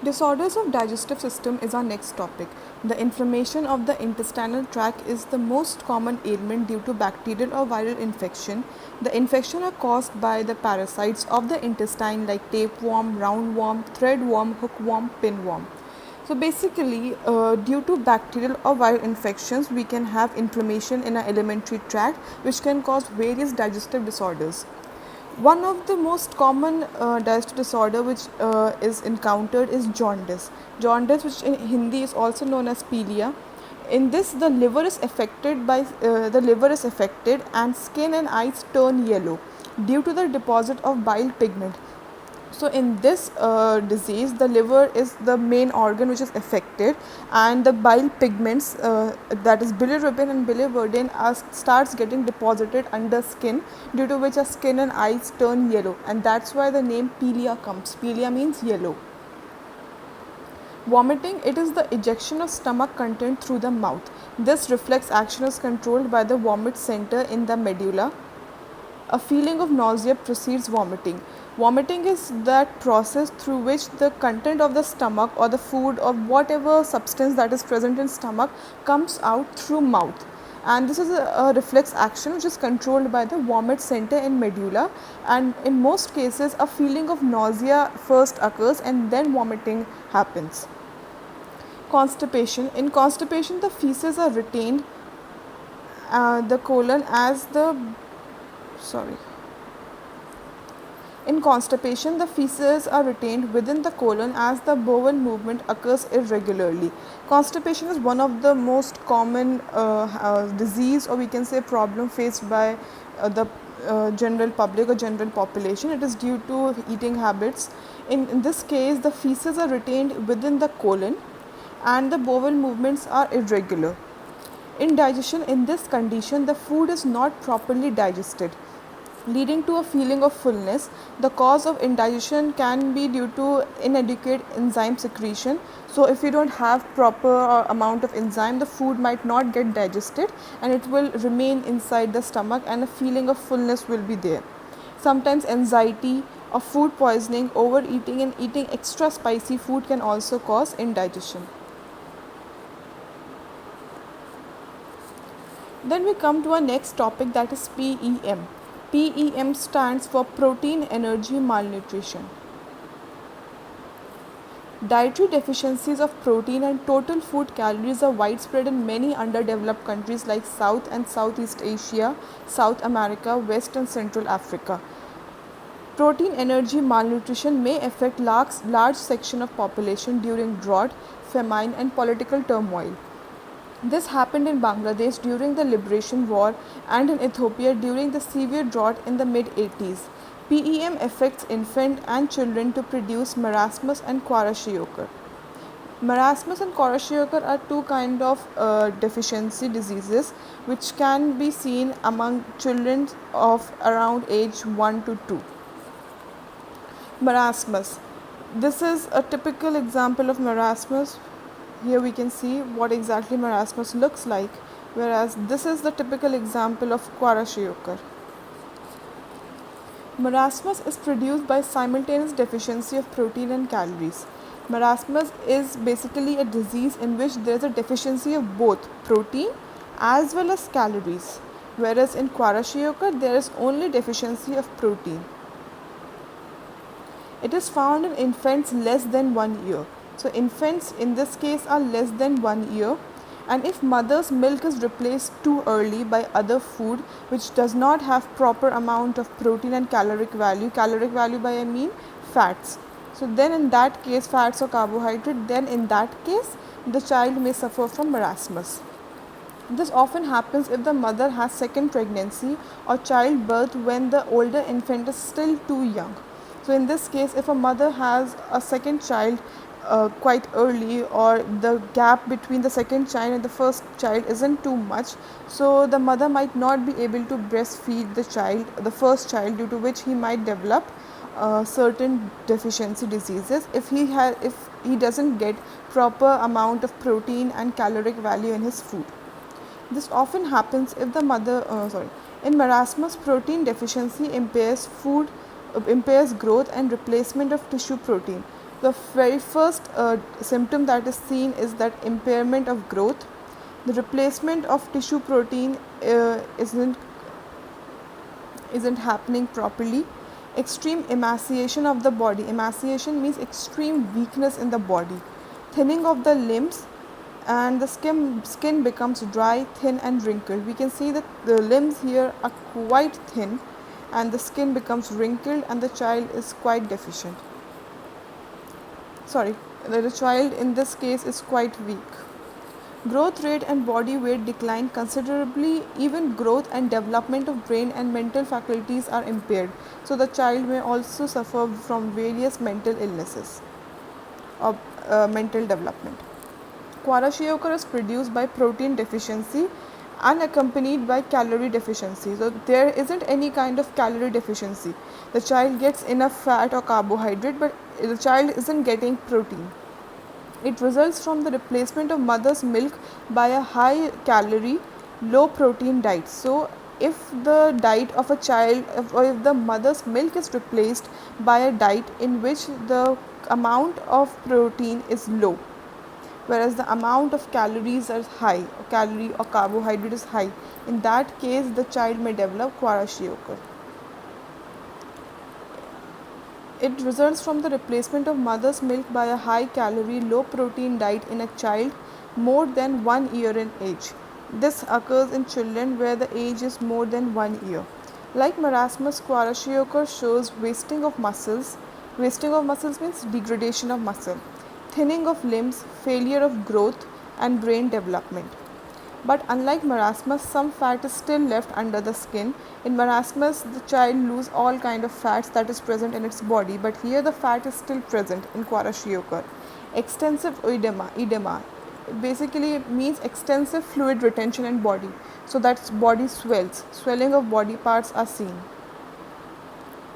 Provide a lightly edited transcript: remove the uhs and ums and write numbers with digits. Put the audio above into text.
Disorders of digestive system is our next topic. The inflammation of the intestinal tract is the most common ailment due to bacterial or viral infection. The infection are caused by the parasites of the intestine like tapeworm, roundworm, threadworm, hookworm, pinworm. So basically, due to bacterial or viral infections, we can have inflammation in our alimentary tract, which can cause various digestive disorders. One of the most common digestive disorder which is encountered is jaundice. Jaundice, which in Hindi is also known as pilia. In this, the liver is affected, and skin and eyes turn yellow due to the deposit of bile pigment. So in this disease, the liver is the main organ which is affected, and the bile pigments, that is bilirubin and biliverdin, starts getting deposited under skin, due to which our skin and eyes turn yellow, and that's why the name pilia comes. Pilia means yellow. Vomiting, it is the ejection of stomach content through the mouth. This reflex action is controlled by the vomit center in the medulla. A feeling of nausea precedes vomiting. Vomiting is that process through which the content of the stomach or the food or whatever substance that is present in stomach comes out through mouth. And this is a reflex action which is controlled by the vomit center in medulla, and in most cases a feeling of nausea first occurs and then vomiting happens. Constipation. In constipation, the feces are retained the colon as the sorry In constipation, the feces are retained within the colon as the bowel movement occurs irregularly. Constipation is one of the most common disease, or we can say problem, faced by the general public or general population. It is due to eating habits. In this case, the feces are retained within the colon and the bowel movements are irregular. Indigestion, in this condition, the food is not properly digested, leading to a feeling of fullness. The cause of indigestion can be due to inadequate enzyme secretion. So if you don't have proper amount of enzyme, the food might not get digested and it will remain inside the stomach, and a feeling of fullness will be there. Sometimes anxiety or food poisoning, overeating and eating extra spicy food can also cause indigestion. Then we come to our next topic, that is PEM. PEM stands for protein energy malnutrition. Dietary deficiencies of protein and total food calories are widespread in many underdeveloped countries like South and Southeast Asia, South America, West and Central Africa. Protein energy malnutrition may affect large section of population during drought, famine and political turmoil. This happened in Bangladesh during the Liberation War and in Ethiopia during the severe drought in the mid-80s. PEM affects infant and children to produce marasmus and kwashiorkor. Marasmus and kwashiorkor are two kind of deficiency diseases which can be seen among children of around age 1 to 2. Marasmus. This is a typical example of marasmus. Here we can see what exactly marasmus looks like, whereas this is the typical example of kwashiorkor. Marasmus is produced by simultaneous deficiency of protein and calories. Marasmus is basically a disease in which there is a deficiency of both protein as well as calories, whereas in kwashiorkor there is only deficiency of protein. It is found in infants less than 1 year. So infants in this case are less than 1 year, and if mother's milk is replaced too early by other food which does not have proper amount of protein and caloric value by I mean fats, so then in that case, fats or carbohydrate, then in that case the child may suffer from marasmus. This often happens if the mother has second pregnancy or childbirth when the older infant is still too young. So in this case, if a mother has a second child quite early, or the gap between the second child and the first child isn't too much, so the mother might not be able to breastfeed the first child, due to which he might develop certain deficiency diseases if he doesn't get proper amount of protein and caloric value in his food. This often happens if the in marasmus, protein deficiency impairs growth and replacement of tissue protein. The very first symptom that is seen is that impairment of growth. The replacement of tissue protein isn't happening properly. Extreme emaciation of the body. Emaciation means extreme weakness in the body. Thinning of the limbs, and the skin becomes dry, thin and wrinkled. We can see that the limbs here are quite thin and the skin becomes wrinkled and the child is quite deficient. The child in this case is quite weak. Growth rate and body weight decline considerably. Even growth and development of brain and mental faculties are impaired. So the child may also suffer from various mental illnesses or mental development. Kwashiorkor is produced by protein deficiency unaccompanied by calorie deficiency. So there isn't any kind of calorie deficiency. The child gets enough fat or carbohydrate, but the child isn't getting protein. It results from the replacement of mother's milk by a high calorie, low protein diet. So if the diet of a child, if the mother's milk is replaced by a diet in which the amount of protein is low, whereas the amount of calories are high, or calorie or carbohydrate is high, in that case the child may develop kwashiorkor. It results from the replacement of mother's milk by a high calorie, low protein diet in a child more than 1 year in age. This occurs in children where the age is more than 1 year. Like marasmus, kwashiorkor shows wasting of muscles. Wasting of muscles means degradation of muscle, thinning of limbs, failure of growth and brain development. But unlike marasmus, some fat is still left under the skin. In marasmus, the child loses all kind of fats that is present in its body, but here the fat is still present in kwashiorkor. Extensive edema basically means extensive fluid retention in body. So that body swells, swelling of body parts are seen.